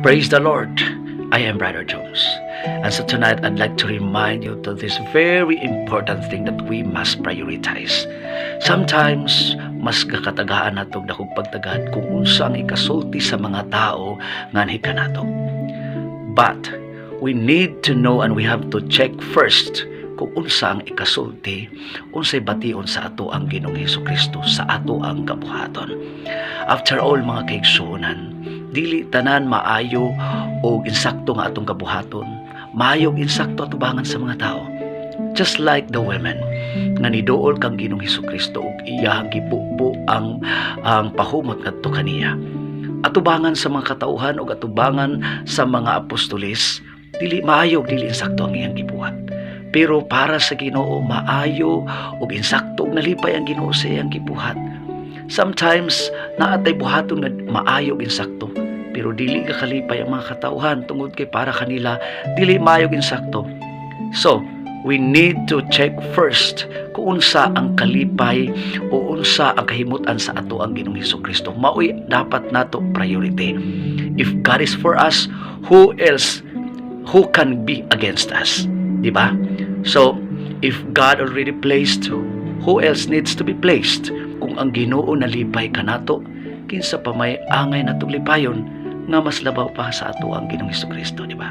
Praise the Lord. I am Brother Jones. And so tonight, I'd like to remind you to this very important thing that we must prioritize. Sometimes, mas kakatagaan natong dakong pagtagad kung unsang ikasulti sa mga tao nganhi kanato. But, we need to know and we have to check first kung unsang ikasulti, unsay bation sa ato ang Ginoong Hesukristo, sa ato ang kabuhaton. After all, mga kaigsuonan, dili tanan maayo o insakto nga atong kabuhaton, maayo insakto atubangan sa mga tao. Just like the women nga niduol kang Ginoong Hesukristo ug iyang gipupo ang pahumot ngadto kaniya. Atubangan sa mga katauhan ug atubangan sa mga apostoles, dili maayo dili insakto ang iyang gibuhat. Pero para sa Ginoo maayo ug insakto ug nalipay ang Ginoo sa iyang gibuhat. Sometimes naatay buhaton na maayo ug insakto, pero dili ka kalipay ang mga katauhan tungod kay para kanila dili maayo ug insakto. So, we need to check first kung unsa ang kalipay o unsa ang kahimutan sa ato ang Ginoong Hesukristo. Mao'y dapat nato priority. If God is for us, who can be against us? Diba? So, if God already placed, who else needs to be placed? Kung ang Ginoo nalipay kanato, kinsa pa may angay natong lipayon nga mas labaw pa sa ato ang Ginoong Hesukristo, diba?